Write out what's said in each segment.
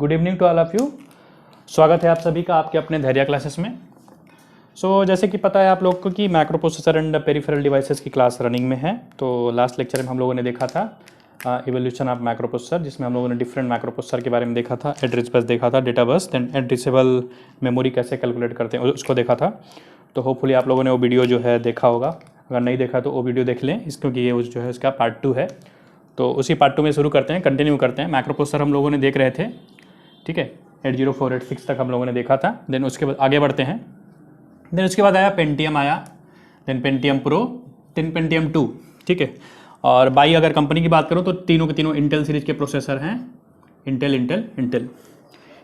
Good evening to all of you. स्वागत है आप सभी का आपके अपने धैर्य क्लासेस में। जैसे कि पता है आप लोग को कि micro processor and peripheral devices की क्लास रनिंग में है। तो लास्ट लेक्चर में हम लोगों ने देखा था इवोल्यूशन ऑफ माइक्रो प्रोसेसर, जिसमें हम लोगों ने डिफरेंट माइक्रो प्रोसेसर के बारे में देखा था। एड्रेस बस देखा था, data bus, then addressable memory कैसे कैलकुलेट करते हैं उसको देखा था। तो होपफुली आप लोगों ने वो वीडियो जो है देखा होगा। अगर नहीं देखा तो वो वीडियो देख लें, क्योंकि ये जो है उसका पार्ट 2 है। तो उसी पार्ट 2 में शुरू करते हैं, कंटिन्यू करते हैं। माइक्रो प्रोसेसर हम लोगों ने देख रहे थे, ठीक है। 80486 तक हम लोगों ने देखा था। देन उसके बाद आगे बढ़ते हैं। देन उसके बाद आया पेंटियम आया, then Pentium pro, then Pentium 2, ठीक है। और बाई अगर कंपनी की बात करूँ तो तीनों के तीनों इंटेल सीरीज के प्रोसेसर हैं। इंटेल।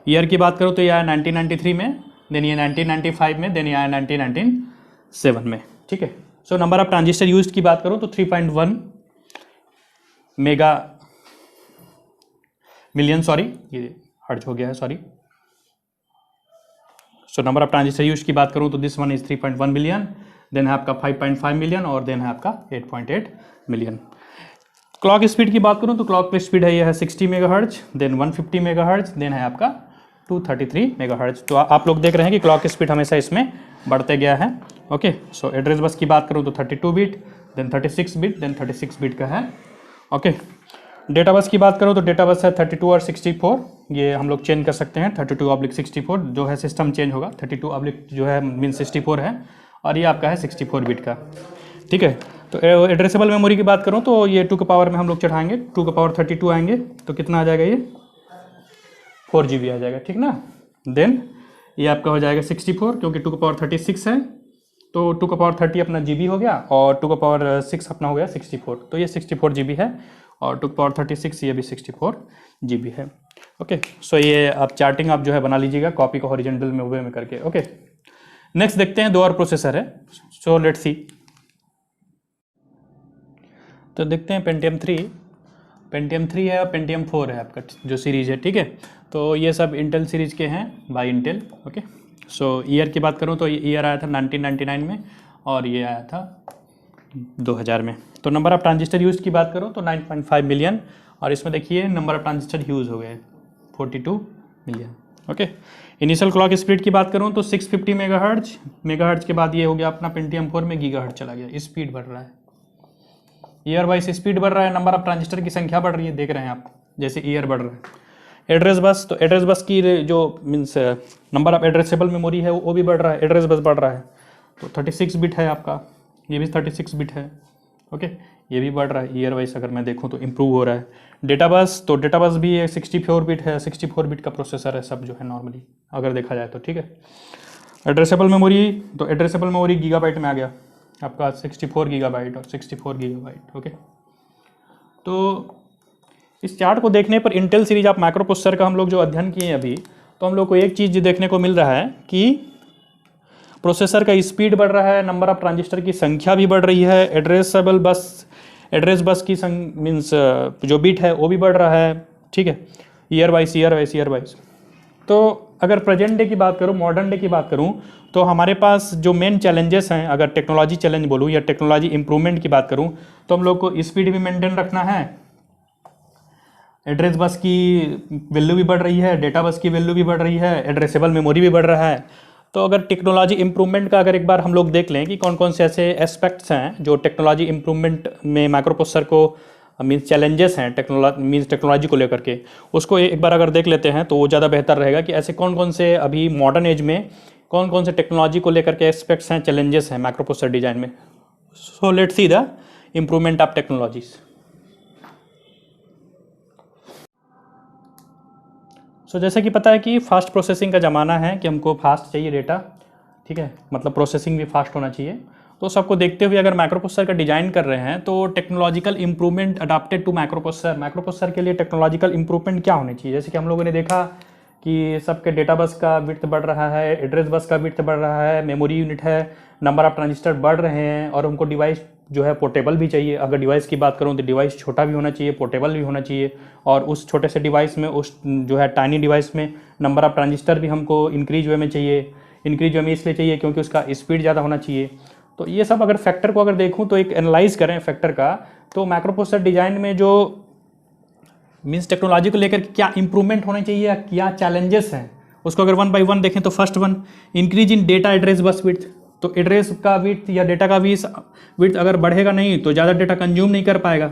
ईयर की बात करूँ तो ये आया 1993 में, देन ये 1995 में, देन ये आया 1997 में, ठीक है। नंबर ऑफ ट्रांजिस्टर यूज्ड की बात करूँ तो 3.1 मेगा मिलियन, सॉरी ये हर्ज हो गया है, sorry. Number of transistor use की बात करूं तो this one is 3.1 million, then है आपका 5.5 मिलियन और देन है आपका 8.8 मिलियन। क्लॉक स्पीड की बात करूं तो क्लॉक स्पीड है ये है 60 मेगाहर्ट्ज, देन 150 मेगाहर्ट्ज, देन है आपका 233 मेगाहर्ट्ज। तो आप लोग देख रहे हैं कि क्लॉक स्पीड हमेशा इसमें बढ़ते गया है, ओके। एड्रेस बस की बात करूं तो 32 bit, then 36 bit, then 36 bit का है, ओके। डेटा बस की बात करो तो डेटा बस है 32 और 64, ये हम लोग चेंज कर सकते हैं। 32/64 जो है सिस्टम चेंज होगा, 32 जो है मीन 64 है, और ये आपका है 64 बिट का, ठीक है। तो एड्रेसेबल मेमोरी की बात करूँ तो ये 2 के पावर में हम लोग चढ़ाएंगे, 2 के पावर 32 आएंगे तो कितना आ जाएगा, ये 4 GB आ जाएगा, ठीक ना। देन ये आपका हो जाएगा 64, क्योंकि 2 के पावर 36 है, तो 2 का पावर 30 अपना GB हो गया और 2 का पावर 6 अपना हो गया 64, तो ये 64 GB है, और 2 का पावर 36 ये भी 64 GB है, ओके। ये आप चार्टिंग आप जो है बना लीजिएगा कॉपी को हॉरिजॉन्टल में वे में करके, ओके। नेक्स्ट देखते हैं, 2 और प्रोसेसर है, लेट्स सी। तो देखते हैं पेंटियम 3 है और पेंटियम 4 है आपका जो सीरीज है, ठीक है। तो ये सब इंटेल सीरीज के हैं बाय इंटेल, ओके। ईयर की बात करूँ तो ये ईयर आया था 1999 में और ये आया था 2000 में। तो नंबर ऑफ ट्रांजिस्टर यूज की बात करूँ तो 9.5 मिलियन, और इसमें देखिए नंबर ऑफ ट्रांजिस्टर यूज हो गए 42 million, okay. Initial clock speed की बात करूँ तो 650 मेगाहर्ट्ज के बाद ये हो गया अपना पेंटियम 4 में गीगाहर्ट्ज चला गया। स्पीड बढ़ रहा है, ईयर वाइज स्पीड बढ़ रहा है, नंबर ऑफ ट्रांजिस्टर की संख्या बढ़ रही है, देख रहे हैं आप जैसे ईयर बढ़ रहा है। एड्रेस बस, तो एड्रेस बस की जो means number of addressable memory है वो भी बढ़ रहा है, एड्रेस बस बढ़ रहा है। तो 36 बिट है आपका, ये भी 36 बिट है, ओके। ये भी बढ़ रहा है, ईयर वाइज अगर मैं देखूँ तो इम्प्रूव हो रहा है। डेटा बस, तो डेटा बस भी 64 बिट है, 64 बिट का प्रोसेसर है सब जो है नॉर्मली अगर देखा जाए तो, ठीक है। एड्रेसेबल मेमोरी, तो एड्रेसेबल मेमोरी गीगाबाइट में आ गया आपका 64 गीगाबाइट और 64 गीगाबाइट, ओके। तो इस चार्ट को देखने पर इंटेल सीरीज आप माइक्रो प्रोसेसर का हम लोग जो अध्ययन किए हैं अभी, तो हम लोग को एक चीज़ देखने को मिल रहा है कि प्रोसेसर का स्पीड बढ़ रहा है, नंबर ऑफ ट्रांजिस्टर की संख्या भी बढ़ रही है, एड्रेस बस की मीन्स जो बिट है वो भी बढ़ रहा है, ठीक है। Year wise. तो अगर प्रेजेंट डे की बात करूँ, मॉडर्न डे की बात करूँ, तो हमारे पास जो मेन चैलेंजेस हैं, अगर टेक्नोलॉजी चैलेंज बोलूँ या टेक्नोलॉजी इंप्रूवमेंट की बात करूँ, तो हम लोग को स्पीड भी मेंटेन रखना है, एड्रेस बस की वैल्यू भी बढ़ रही है, डेटा बस की वैल्यू भी बढ़ रही है, एड्रेसेबल मेमोरी भी बढ़ रहा है। तो अगर टेक्नोलॉजी इंप्रूवमेंट का अगर एक बार हम लोग देख लें कि कौन कौन से ऐसे एस्पेक्ट्स हैं जो टेक्नोलॉजी इंप्रूवमेंट में माइक्रो प्रोसेसर को मीन्स चैलेंजेस हैं टेक्नोलॉजी को लेकर के, उसको एक बार अगर देख लेते हैं तो वो ज़्यादा बेहतर रहेगा कि ऐसे कौन कौन से अभी मॉडर्न एज में कौन कौन से टेक्नोलॉजी को लेकर के एस्पेक्ट्स हैं, चैलेंजेस हैं माइक्रो प्रोसेसर डिजाइन में। Let's see the improvement of technologies. जैसे कि पता है कि फास्ट प्रोसेसिंग का ज़माना है कि हमको फास्ट चाहिए डेटा, ठीक है, मतलब प्रोसेसिंग भी फास्ट होना चाहिए। तो सबको देखते हुए अगर माइक्रो प्रोसेसर का डिज़ाइन कर रहे हैं तो technological improvement adopted to microprocessor के लिए टेक्नोलॉजिकल इंप्रूवमेंट क्या होनी चाहिए। जैसे कि हम लोगों ने देखा कि सबके डेटा बस का विड्थ बढ़ रहा है, एड्रेस बस का विड्थ बढ़ रहा है, मेमोरी यूनिट है, नंबर ऑफ ट्रांजिस्टर बढ़ रहे हैं, और हमको डिवाइस जो है पोर्टेबल भी चाहिए। अगर डिवाइस की बात करूँ तो डिवाइस छोटा भी होना चाहिए, पोर्टेबल भी होना चाहिए, और उस छोटे से डिवाइस में, उस जो है टाइनी डिवाइस में नंबर ऑफ ट्रांजिस्टर भी हमको इंक्रीज वे में चाहिए। इंक्रीज वे में इसलिए चाहिए क्योंकि उसका स्पीड ज़्यादा होना चाहिए। तो ये सब अगर फैक्टर को अगर देखूँ तो एक एनालाइज करें फैक्टर का, तो माइक्रो प्रोसेसर डिज़ाइन में जो मीन्स टेक्नोलॉजी को लेकर क्या इंप्रूवमेंट होने चाहिए या क्या चैलेंजेस हैं, उसको अगर 1 बाय 1 देखें तो first one, increase in data address bus width. तो एड्रेस का विड्थ या डेटा का विड्थ अगर बढ़ेगा नहीं तो ज़्यादा डेटा कंज्यूम नहीं कर पाएगा।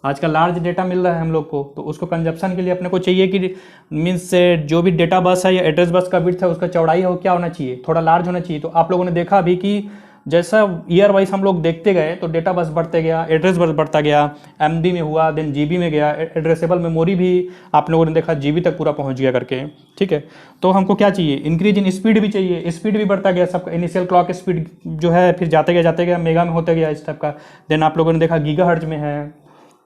आजकल लार्ज डेटा मिल रहा है हम लोग को, तो उसको कंजप्शन के लिए अपने को चाहिए कि मीन्स जो भी डेटा बस है या एड्रेस बस का विड्थ है उसका चौड़ाई हो क्या होना चाहिए, थोड़ा लार्ज होना चाहिए। तो आप लोगों ने देखा अभी कि जैसा ईयर वाइज हम लोग देखते गए तो डेटा बस बढ़ते गया, एड्रेस बस बढ़ता गया, एमबी में हुआ, देन जीबी में गया, एड्रेसेबल मेमोरी भी आप लोगों ने देखा जीबी तक पूरा पहुंच गया करके। ठीक है, तो हमको क्या चाहिए, इंक्रीज इन स्पीड भी चाहिए, स्पीड भी बढ़ता गया सबका। इनिशियल क्लॉक स्पीड जो है फिर जाते गया मेगा में होते गया इस टाइप का। देन आप लोगों ने देखा गीगाहर्ट्ज में है।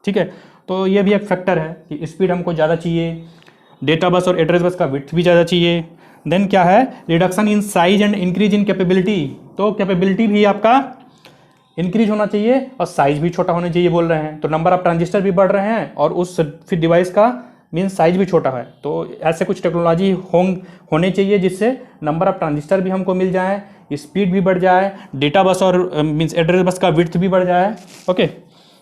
ठीक है, तो ये भी एक फैक्टर है कि स्पीड हमको ज़्यादा चाहिए, डेटा बस और एड्रेस बस का विड्थ भी ज़्यादा चाहिए। देन क्या है, reduction in size and increase in capability. तो कैपेबिलिटी भी आपका इंक्रीज होना चाहिए और साइज भी छोटा होना चाहिए बोल रहे हैं। तो नंबर ऑफ ट्रांजिस्टर भी बढ़ रहे हैं और उस फिर डिवाइस का मीन्स साइज भी छोटा है। तो ऐसे कुछ टेक्नोलॉजी होने चाहिए जिससे नंबर ऑफ ट्रांजिस्टर भी हमको मिल जाए, स्पीड भी बढ़ जाए, डेटा बस और मीन्स एड्रेस बस का विड्थ भी बढ़ जाए। ओके,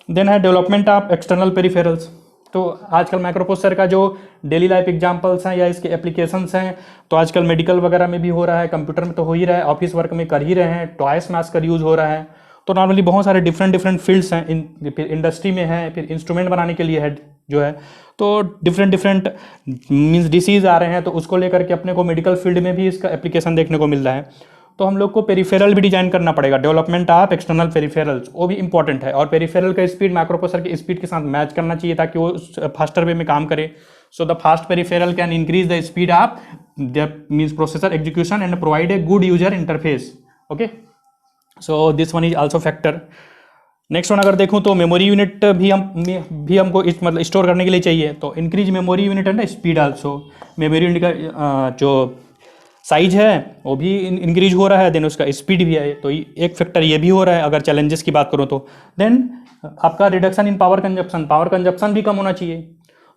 देन है डेवलपमेंट ऑफ एक्सटर्नल पेरिफेरल्स। तो आजकल माइक्रो प्रोसेसर का जो डेली लाइफ एग्जांपल्स हैं या इसके एप्लीकेशंस हैं, तो आजकल मेडिकल वगैरह में भी हो रहा है, कंप्यूटर में तो हो ही रहा है, ऑफिस वर्क में कर ही रहे हैं, टॉयस में आजकल यूज़ हो रहा है। तो नॉर्मली बहुत सारे डिफरेंट फील्ड्स हैं, फिर इंडस्ट्री में है, फिर इंस्ट्रूमेंट बनाने के लिए है जो है, तो डिफरेंट मीन्स डिसीज़ आ रहे हैं, तो उसको लेकर के अपने को मेडिकल फील्ड में भी इसका एप्लीकेशन देखने को मिल रहा है। तो हम लोग को पेरिफेरल भी डिजाइन करना पड़ेगा, डेवलपमेंट ऑफ एक्सटर्नल पेरिफेरल्स, वो भी इंपॉर्टेंट है। और पेरिफेरल का स्पीड माइक्रो प्रोसेसर की स्पीड के साथ मैच करना चाहिए ताकि वो फास्टर वे में काम करे। So the fast peripheral can increase the speed of the means processor execution and provide a good user interface. Okay, so this one is also factor. Next one अगर देखूँ तो मेमोरी यूनिट भी हमको इस मतलब स्टोर करने के लिए चाहिए। तो increase memory unit and speed also. Memory unit का जो साइज है वो भी इंक्रीज हो रहा है, देन उसका स्पीड भी है, तो एक फैक्टर ये भी हो रहा है अगर चैलेंजेस की बात करूँ तो। देन आपका रिडक्शन इन पावर कंजप्शन भी कम होना चाहिए।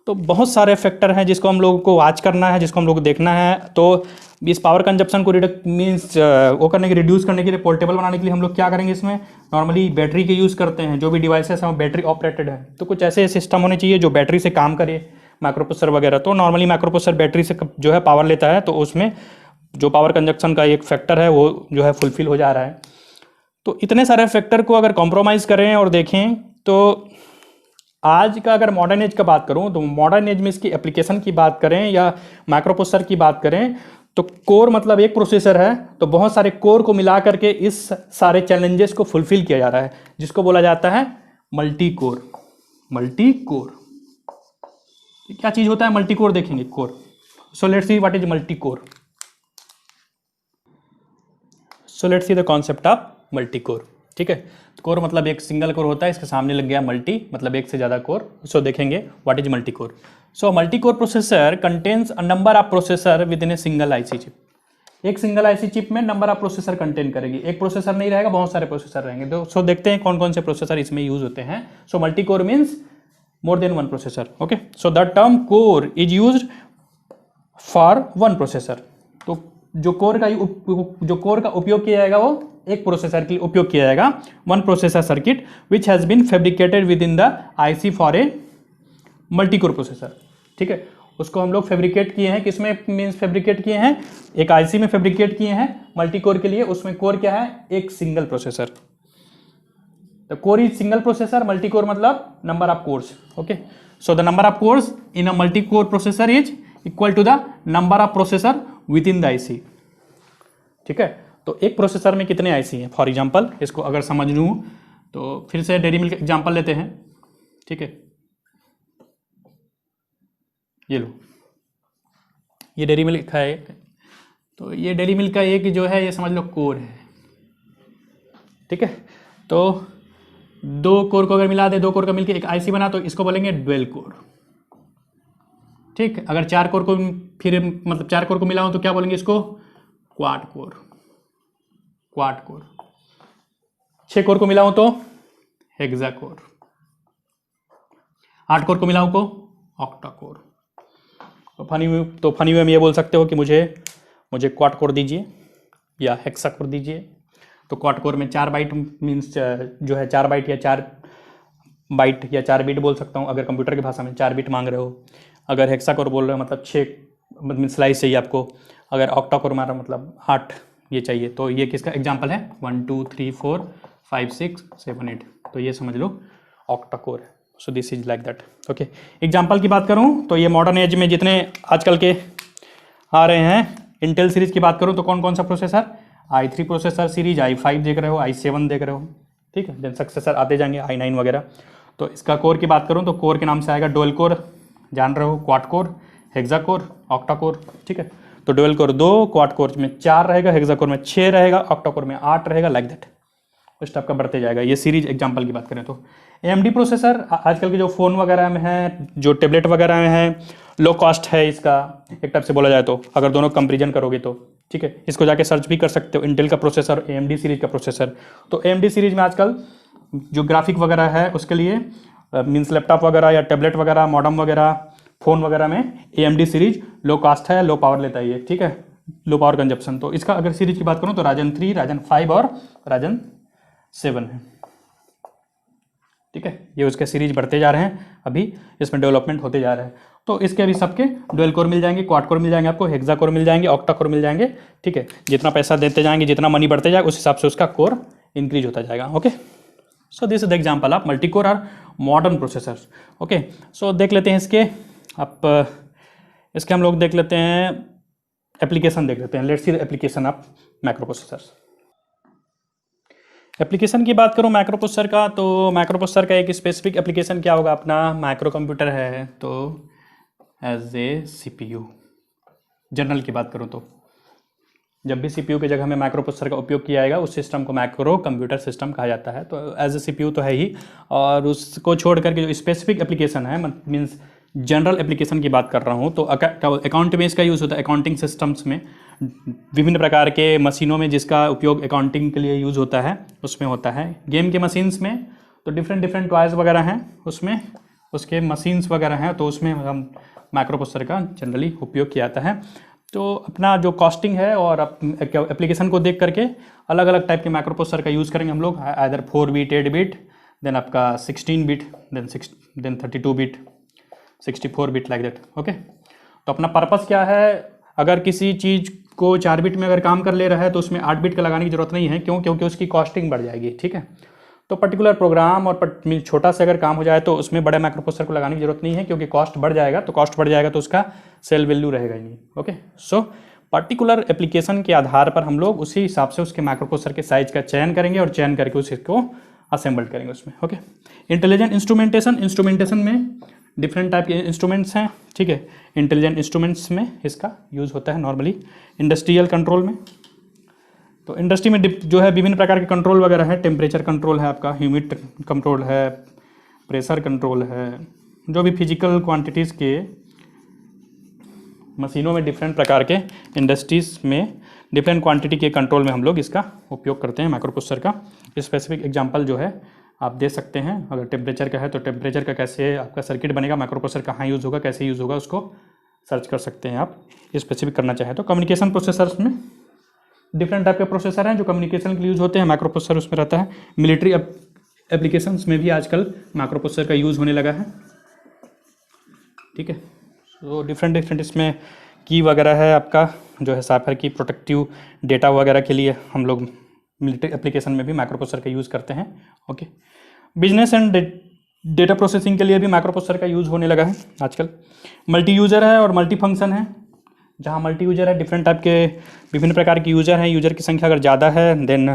तो बहुत सारे फैक्टर हैं जिसको हम लोगों को वॉच करना है, जिसको हम लोग को देखना है। तो इस पावर कंजप्शन को वो करने के रिड्यूस करने के लिए, पोर्टेबल बनाने के लिए हम लोग क्या करेंगे, इसमें नॉर्मली बैटरी के यूज़ करते हैं। जो भी डिवाइसेस हैं वो बैटरी ऑपरेटेड है, तो कुछ ऐसे सिस्टम होने चाहिए जो बैटरी से काम करे, माइक्रो प्रोसेसर वगैरह। तो नॉर्मली माइक्रो प्रोसेसर बैटरी से जो है पावर लेता है, तो उसमें जो पावर कंजप्शन का एक फैक्टर है वो जो है फुलफिल हो जा रहा है। तो इतने सारे फैक्टर को अगर कॉम्प्रोमाइज़ करें और देखें तो आज का अगर मॉडर्न एज का बात करूं तो मॉडर्न एज में इसकी एप्लीकेशन की बात करें या माइक्रो प्रोसेसर की बात करें तो कोर मतलब एक प्रोसेसर है, तो बहुत सारे कोर को मिला करके इस सारे चैलेंजेस को फुलफिल किया जा रहा है, जिसको बोला जाता है मल्टी कोर। क्या चीज़ होता है मल्टी कोर, देखेंगे core. So let's see what is multi core. So let's see the concept of multi core. ठीक है, कोर मतलब एक सिंगल कोर होता है, इसके सामने लग गया मल्टी मतलब एक से ज़्यादा कोर। सो देखेंगे what is multi core. So multi core processor contains a number of processor with in a single IC chip. एक सिंगल आईसी चिप में नंबर ऑफ प्रोसेसर कंटेन करेगी, एक प्रोसेसर नहीं रहेगा, बहुत सारे प्रोसेसर रहेंगे। तो सो देखते हैं कौन कौन से प्रोसेसर इसमें यूज होते हैं। So multi core means more than one processor. Okay, so the term core is used for one processor. तो जो कोर का उपयोग किया जाएगा वो एक प्रोसेसर के लिए उपयोग किया जाएगा, one processor circuit which has been fabricated within the IC for a multi core processor. ठीक है, उसको हम लोग फैब्रिकेट किए हैं, किसमें मीन्स फैब्रिकेट किए हैं, एक आईसी में फैब्रिकेट किए हैं मल्टी कोर के लिए। उसमें कोर क्या है, एक सिंगल प्रोसेसर। तो core is single processor, multi core मतलब number of cores. Okay, so the number of cores in a multi core processor is equal to the number of processor within the IC. ठीक है, तो एक processor में कितने IC हैं, for example इसको अगर समझ लूँ तो फिर से डेयरी मिल्क एग्जांपल लेते हैं। ठीक है, ये लो, ये डेयरी मिल्क है, तो ये डेयरी मिल्क का एक जो है ये समझ लो कोर है। ठीक है, तो दो कोर को अगर मिला दे, दो कोर का मिलकर एक आईसी बना, तो इसको बोलेंगे डुअल कोर। ठीक, अगर चार कोर को फिर मतलब चार कोर को मिलाऊं तो क्या बोलेंगे इसको, क्वाड कोर। 6 कोर को मिलाऊं तो हेक्सा कोर, 8 कोर को मिलाऊं तो ऑक्टा कोर। तो फनी वे में ये बोल सकते हो कि मुझे क्वाड कोर दीजिए या हेक्सा कोर दीजिए। तो क्वाड कोर में 4 बाइट मीन्स जो है 4 बाइट या 4 बाइट या 4 बिट बोल सकता हूँ अगर कंप्यूटर की भाषा में 4 बिट मांग रहे हो। अगर हेक्सा कोर बोल रहे हो मतलब 6 मतलब स्लाइस चाहिए आपको। अगर ऑक्टा कोर मारा मतलब 8 ये चाहिए। तो ये किसका एग्जाम्पल है 1 2 3 4 5 6 7 8। तो ये समझ लो ऑक्टा कोर है। सो this is like that. Okay, example की बात करूँ तो ये मॉडर्न एज में जितने आजकल के आ रहे हैं, इंटेल सीरीज की बात करूँ तो कौन कौन सा processor, i3 processor series, i5 देख रहे हो, i7 देख रहे हो, ठीक है। देन सक्सेसर आते जाएंगे i9 वगैरह। तो इसका कोर की बात करूँ तो कोर के नाम से आएगा डुअल कोर, जान रहे हो, quad core, hexa core, octa core, ठीक है। तो डुअल कोर 2, क्वाड कोर में 4 रहेगा, हेक्सा कोर में 6 रहेगा, ऑक्टा कोर में 8 रहेगा, लाइक दैट। उस टाइप का बढ़ते जाएगा। ये सीरीज एग्जाम्पल की बात करें तो AMD प्रोसेसर आजकल के जो फ़ोन वगैरह में है, जो टेबलेट वगैरह में है, लो कॉस्ट है इसका एक टाइप से बोला जाए तो, अगर दोनों कंपेरिजन करोगे तो, ठीक है। इसको जाके सर्च भी कर सकते हो, इंटेल का प्रोसेसर, AMD सीरीज का प्रोसेसर। तो AMD सीरीज में आजकल जो ग्राफिक वगैरह है उसके लिए मीन्स लैपटॉप वगैरह या टैबलेट वगैरह, मॉडम वगैरह, फ़ोन वगैरह में AMD सीरीज लो कॉस्ट है, लो पावर लेता है ये, ठीक है, लो पावर कंजप्शन। तो इसका अगर सीरीज की बात करूँ तो राजन 3, राजन 5 और राजन 7 है, ठीक है। ये उसके सीरीज बढ़ते जा रहे हैं, अभी इसमें डेवलपमेंट होते जा रहे हैं। तो इसके अभी सबके डुअल कोर मिल जाएंगे, क्वाड कोर मिल जाएंगे आपको, हेक्सा कोर मिल जाएंगे, ऑक्टा कोर मिल जाएंगे, ठीक है। जितना पैसा देते जाएंगे, जितना मनी बढ़ते जाएगा, उस हिसाब से उसका कोर इंक्रीज होता जाएगा। Okay, so this is the example of multi core और मॉडर्न प्रोसेसर। ओके, सो देख लेते हैं इसके, अब इसके हम लोग देख लेते हैं एप्लीकेशन, देख लेते हैं। Let's see the application of micro processor. Application की बात करूँ माइक्रो प्रोसेसर का, तो माइक्रो प्रोसेसर का एक स्पेसिफिक एप्लीकेशन क्या होगा, अपना माइक्रो कंप्यूटर है तो एज ए CPU। जनरल की बात करूँ तो जब भी CPU की जगह में माइक्रो प्रोसेसर का उपयोग किया जाएगा उस सिस्टम को माइक्रो कंप्यूटर सिस्टम कहा जाता है। तो एज ए CPU तो है ही, और उसको छोड़ करके जो स्पेसिफिक एप्लीकेशन है, मीन्स जनरल एप्लीकेशन की बात कर रहा हूँ, तो अकाउंट में इसका यूज़ होता है। अकाउंटिंग सिस्टम्स में विभिन्न प्रकार के मशीनों में जिसका उपयोग अकाउंटिंग के लिए यूज़ होता है उसमें होता है। गेम के मशीन्स में तो डिफरेंट टॉयज़ वगैरह हैं, उसमें उसके मशीन्स वगैरह हैं, तो उसमें हम माइक्रो प्रोसेसर का जनरली उपयोग किया जाता है। तो अपना जो कॉस्टिंग है और एप्लीकेशन को देख करके अलग अलग टाइप के माइक्रो प्रोसेसर का यूज़ करेंगे हम लोग, आइदर 4 बिट, 8 बिट, देन आपका 16 bit, then 32 bit, 64 bit, like that. Okay, तो अपना पर्पस क्या है, अगर किसी चीज़ को 4 बिट में अगर काम कर ले रहा है तो उसमें 8 बिट का लगाने की जरूरत नहीं है। क्यों? क्योंकि उसकी कॉस्टिंग बढ़ जाएगी, ठीक है। तो पर्टिकुलर प्रोग्राम और छोटा सा अगर काम हो जाए तो उसमें बड़े माइक्रो प्रोसेसर को लगाने की जरूरत नहीं है, क्योंकि कॉस्ट बढ़ जाएगा। तो कॉस्ट बढ़ जाएगा तो उसका सेल वैल्यू रहेगा ही नहीं। ओके, सो पर्टिकुलर एप्लीकेशन के आधार पर हम लोग उसी हिसाब से उसके माइक्रो प्रोसेसर के साइज का चयन करेंगे और चयन करके उसको असेंबल करेंगे उसमें। ओके, इंटेलिजेंट इंस्ट्रूमेंटेशन में डिफरेंट टाइप के इंस्ट्रूमेंट्स हैं, ठीक है। इंटेलिजेंट इंस्ट्रूमेंट्स में इसका यूज़ होता है नॉर्मली। इंडस्ट्रियल कंट्रोल में, तो इंडस्ट्री में जो है विभिन्न प्रकार के कंट्रोल वगैरह है। टेम्परेचर कंट्रोल है आपका, ह्यूमिड कंट्रोल है, प्रेशर कंट्रोल है, जो भी फिजिकल क्वांटिटीज़ के मशीनों में डिफरेंट प्रकार के इंडस्ट्रीज़ में डिफरेंट क्वांटिटी के कंट्रोल में हम लोग इसका उपयोग करते हैं माइक्रो प्रोसेसर का। स्पेसिफिक एग्जांपल जो है आप दे सकते हैं। अगर टेम्परेचर का है तो टेम्परेचर का कैसे आपका सर्किट बनेगा, माइक्रो प्रोसेसर कहाँ यूज़ होगा, कैसे यूज़ होगा, उसको सर्च कर सकते हैं आप स्पेसिफिक करना चाहें तो। कम्युनिकेशन प्रोसेसर्स में डिफरेंट टाइप के प्रोसेसर हैं जो कम्युनिकेशन के लिए यूज़ होते हैं, माइक्रो प्रोसेसर उसमें रहता है। मिलिट्री एप्लीकेशंस में भी आजकल माइक्रो प्रोसेसर का यूज़ होने लगा है, ठीक है। तो डिफरेंट इसमें की वगैरह है आपका जो है साइफर की, प्रोटेक्टिव डेटा वगैरह के लिए हम लोग मिलिट्री एप्लीकेशन में भी माइक्रो प्रोसेसर का यूज़ करते हैं। Okay, business and data processing के लिए भी माइक्रो प्रोसेसर का यूज़ होने लगा है आजकल। मल्टी यूज़र है और मल्टी फंक्शन है। जहाँ मल्टी यूज़र है, डिफरेंट टाइप के विभिन्न प्रकार के यूज़र हैं, यूज़र की संख्या अगर ज़्यादा है, देन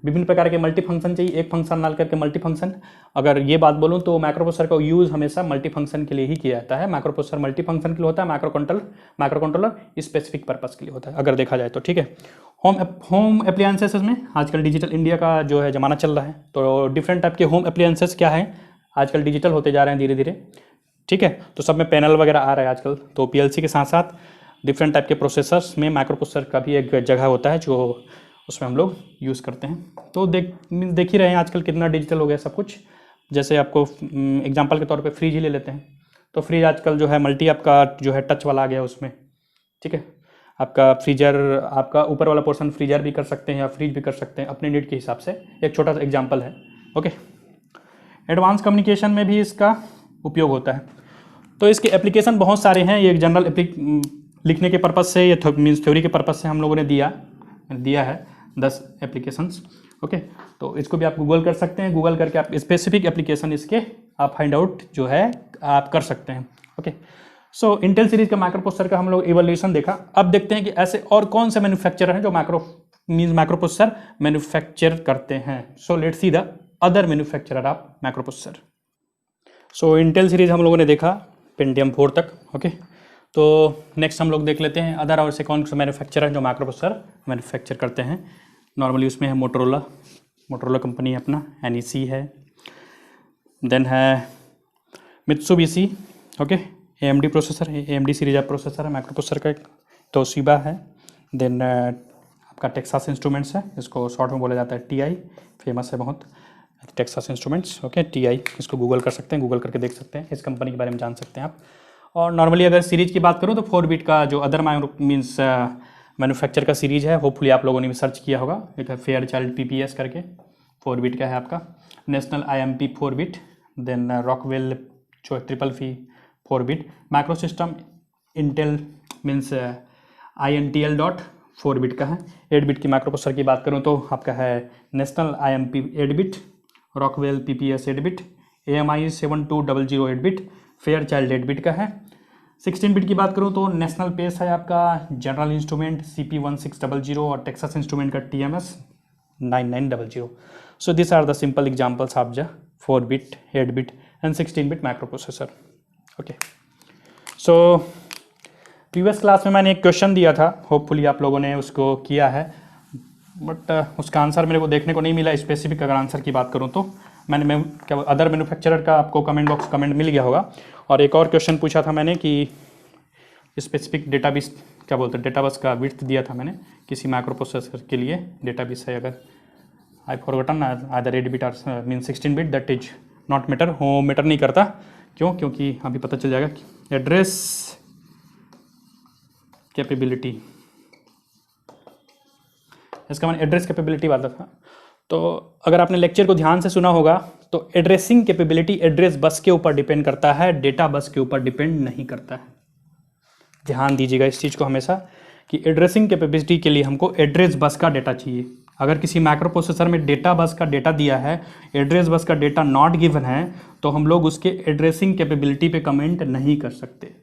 विभिन्न प्रकार के मल्टी फंक्शन चाहिए, एक फंक्शन ना करके मल्टी फंक्शन। अगर ये बात बोलूँ तो माइक्रो प्रोसेसर का यूज़ हमेशा मल्टी फंक्शन के लिए ही किया जाता है। माइक्रो प्रोसेसर मल्टी फंक्शन के लिए होता है, माइक्रो कंट्रोलर स्पेसिफिक पर्पस के लिए होता है अगर देखा जाए तो, ठीक है। होम एप्लायंसेस में आजकल डिजिटल इंडिया का जो है ज़माना चल रहा है, तो डिफरेंट टाइप के होम एप्लायंसेस क्या है आजकल डिजिटल होते जा रहे हैं धीरे धीरे, ठीक है। तो सब में पैनल वगैरह आ रहा है आजकल। तो PLC के साथ साथ डिफरेंट टाइप के प्रोसेसर्स में माइक्रो प्रोसेसर का भी एक जगह होता है जो उसमें हम लोग यूज़ करते हैं। तो देख ही रहे हैं आजकल कितना डिजिटल हो गया सब कुछ। जैसे आपको एग्जांपल के तौर पे फ्रिज ही ले लेते हैं, तो फ्रिज आजकल जो है मल्टी आपका जो है टच वाला आ गया उसमें, ठीक है। आपका फ्रीजर, आपका ऊपर वाला पोर्शन फ्रीजर भी कर सकते हैं या फ्रिज भी कर सकते हैं अपने नीड के हिसाब से। एक छोटा सा एग्जाम्पल है, ओके। एडवांस कम्युनिकेशन में भी इसका उपयोग होता है। तो इसके एप्लीकेशन बहुत सारे हैं। ये जनरल लिखने के पर्पज़ से, ये मीन्स थ्योरी के पर्पज़ से हम लोगों ने दिया है 10 एप्लीकेशंस। ओके, तो इसको भी आप गूगल कर सकते हैं। गूगल करके आप स्पेसिफिक एप्लीकेशन इसके आप फाइंड आउट जो है आप कर सकते हैं। ओके, सो इंटेल सीरीज का माइक्रो प्रोसेसर का हम लोग इवोल्यूशन देखा। अब देखते हैं कि ऐसे और कौन से मैन्युफैक्चरर हैं जो माइक्रो प्रोसेसर मैन्युफैक्चर करते हैं। So let's see the other manufacturer of micro processor. So Intel series हम लोगों ने देखा पेंटियम 4 तक। ओके, तो नेक्स्ट हम लोग देख लेते हैं अदर और से कौन से मैन्युफैक्चरर हैं जो माइक्रो प्रोसेसर मैन्युफैक्चर करते हैं। नॉर्मली उसमें है मोटोरोला कंपनी है अपना, NEC है, देन है मित्सुबिशी। ओके, AMD प्रोसेसर है, AMD सीरीज ऑफ प्रोसेसर है माइक्रो प्रोसेसर का एक। तोशिबा है, देन आपका टेक्सास इंस्ट्रूमेंट्स है, इसको शॉर्ट में बोला जाता है TI, फेमस है बहुत टेक्सास इंस्ट्रूमेंट्स। ओके, TI, इसको गूगल कर सकते हैं, गूगल करके देख सकते हैं, इस कंपनी के बारे में जान सकते हैं आप। और नॉर्मली अगर सीरीज की बात करूँ तो 4 बिट का जो अदर मीन्स मैन्युफैक्चर का सीरीज है, होपफुली आप लोगों ने भी सर्च किया होगा। एक है फेयरचाइल्ड PPS करके 4 बिट का है आपका, national IMP 4 bit, then Rockwell जो 3FV 4 bit, micro system Intel means INTL dot 4 bit का है। 8 बिट की माइक्रो प्रोसेसर की बात करूँ तो आपका है national IMP 8 bit, Rockwell PPS 8 bit, AMI 7200 8 bit, Fairchild 8 bit का है। 16 बिट की बात करूँ तो नेशनल पेस है आपका, जनरल इंस्ट्रूमेंट CP1600 और टेक्सास इंस्ट्रूमेंट का TMS 9900। So this are the simple examples of the 4 bit, 8 bit and 16 bit microprocessor. Okay, so previous class में मैंने एक क्वेश्चन दिया था, होपफुली आप लोगों ने उसको किया है, बट उसका आंसर मेरे को देखने को नहीं मिला स्पेसिफिक। अगर आंसर की बात करूँ तो मैं क्या अदर मैन्युफैक्चरर का आपको कमेंट मिल गया होगा। और एक और क्वेश्चन पूछा था मैंने कि स्पेसिफिक डेटाबेस क्या बोलते हैं, डेटाबेस का विड्थ दिया था मैंने किसी माइक्रो प्रोसेसर के लिए। डेटाबेस है अगर आई फॉरगॉटन आइदर 8 बिट और mean 16 bit, that is not matter, हो मैटर नहीं करता। क्यों? क्योंकि अभी पता चल जाएगा कि एड्रेस कैपेबिलिटी, इसका मैंने एड्रेस कैपेबिलिटी वाला था। तो अगर आपने लेक्चर को ध्यान से सुना होगा तो एड्रेसिंग कैपेबिलिटी एड्रेस बस के ऊपर डिपेंड करता है, डेटा बस के ऊपर डिपेंड नहीं करता है। ध्यान दीजिएगा इस चीज़ को हमेशा कि एड्रेसिंग कैपेबिलिटी के लिए हमको एड्रेस बस का डेटा चाहिए। अगर किसी माइक्रो प्रोसेसर में डेटा बस का डेटा दिया है, एड्रेस बस का डेटा नॉट गिवन है, तो हम लोग उसके एड्रेसिंग कैपेबिलिटी पे कमेंट नहीं कर सकते।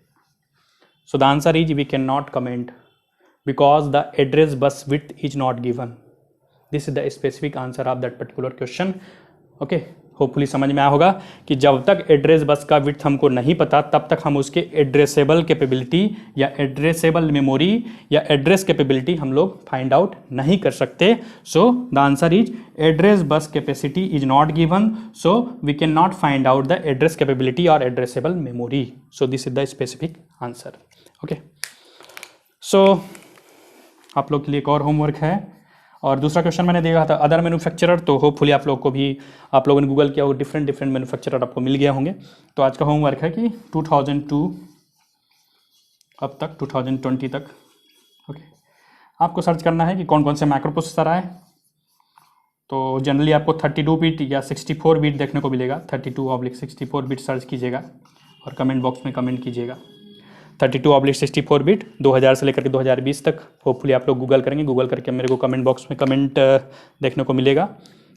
So the answer is we can not comment because the address bus width is not given. This is the specific answer of that particular question. Okay, hopefully समझ में आया होगा कि जब तक एड्रेस बस का विड्थ हमको नहीं पता तब तक हम उसके एड्रेसेबल कैपेबिलिटी या एड्रेसेबल मेमोरी या एड्रेस कैपेबिलिटी हम लोग फाइंड आउट नहीं कर सकते। So the answer is address bus capacity is not given, so we can not find out the address capability और addressable memory. So this is the specific answer. Okay, so आप लोग के लिए एक और होमवर्क है। और दूसरा क्वेश्चन मैंने देखा था अदर मैन्युफैक्चरर, तो होपफुली आप लोग को भी, आप लोगों ने गूगल किया हो, डिफरेंट मैन्युफैक्चरर आपको मिल गया होंगे। तो आज का होमवर्क है कि 2002 अब तक 2020 तक, ओके, आपको सर्च करना है कि कौन कौन से माइक्रो प्रोसेसर आए। तो जनरली आपको 32 बिट या 64 बिट देखने को मिलेगा। 32/64 बिट सर्च कीजिएगा और कमेंट बॉक्स में कमेंट कीजिएगा। 32/64 बिट 2000 से लेकर के 2020 तक होपफुली आप लोग गूगल करेंगे। गूगल करके मेरे को कमेंट बॉक्स में कमेंट देखने को मिलेगा,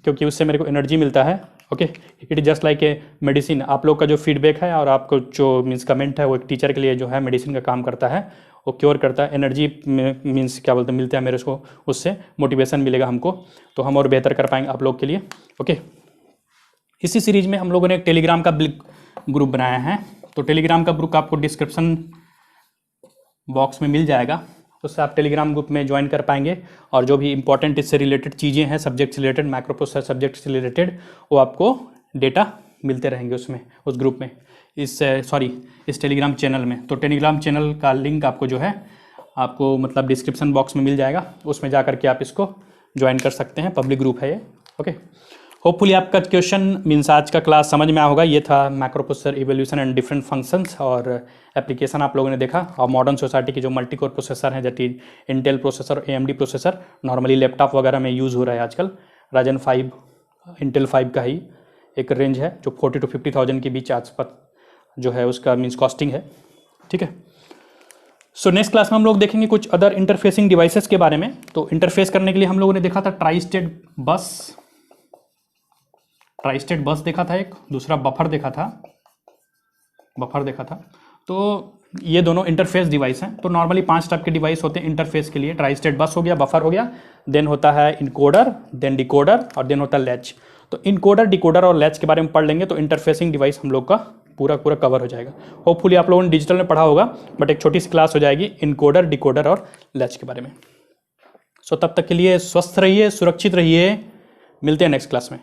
क्योंकि उससे मेरे को एनर्जी मिलता है। Okay, it is just like a medicine. आप लोग का जो फीडबैक है और आपको जो मीन्स कमेंट है वो एक टीचर के लिए जो है मेडिसिन का काम करता है, वो क्योर करता है। एनर्जी मीन्स क्या बोलते हैं, मिलता है मेरे को, उससे मोटिवेशन मिलेगा हमको, तो हम और बेहतर कर पाएंगे आप लोग के लिए। ओके, इसी सीरीज में हम लोगों ने एक टेलीग्राम का ग्रुप बनाया है। तो टेलीग्राम का ग्रुप आपको डिस्क्रिप्शन बॉक्स में मिल जाएगा, उससे आप टेलीग्राम ग्रुप में ज्वाइन कर पाएंगे। और जो भी इंपॉर्टेंट इससे रिलेटेड चीज़ें हैं, सब्जेक्ट से रिलेटेड, माइक्रो प्रोसेसर सब्जेक्ट से रिलेटेड, वो आपको डेटा मिलते रहेंगे उसमें, उस ग्रुप में, इस टेलीग्राम चैनल में। तो टेलीग्राम चैनल का लिंक आपको जो है आपको मतलब डिस्क्रिप्शन बॉक्स में मिल जाएगा, उसमें जा करके आप इसको ज्वाइन कर सकते हैं। पब्लिक ग्रुप है ये। ओके, होपफुली आपका क्वेश्चन मीन्स आज का क्लास समझ में आया होगा। ये था micro processor evolution and different functions और एप्लीकेशन आप लोगों ने देखा। और मॉडर्न सोसाइटी की जो मल्टी कोर प्रोसेसर हैं, जैसे Intel processor, AMD processor, normally laptop वगैरह में यूज़ हो रहा है आजकल। राजन 5 इंटेल 5 का ही एक रेंज है जो 40 to 50,000 के बीच आसपास जो है उसका मीन्स कॉस्टिंग है, ठीक है। सो नेक्स्ट क्लास में हम लोग देखेंगे कुछ अदर इंटरफेसिंग डिवाइसेस के बारे में। तो इंटरफेस करने के लिए हम लोगों ने देखा था ट्राई स्टेट बस देखा था, एक दूसरा बफर देखा था। तो ये दोनों इंटरफेस डिवाइस हैं। तो नॉर्मली 5 टाइप के डिवाइस होते हैं इंटरफेस के लिए। ट्राई स्टेट बस हो गया, बफर हो गया, देन होता है इनकोडर, देन डिकोडर और देन होता है लैच। तो इनकोडर, डिकोडर और लैच के बारे में पढ़ लेंगे तो इंटरफेसिंग डिवाइस हम लोग का पूरा कवर हो जाएगा। होपफुली आप लोगों ने डिजिटल में पढ़ा होगा, बट एक छोटी सी क्लास हो जाएगी इनकोडर, डिकोडर और लैच के बारे में। सो तब तक के लिए स्वस्थ रहिए, सुरक्षित रहिए, मिलते हैं नेक्स्ट क्लास में।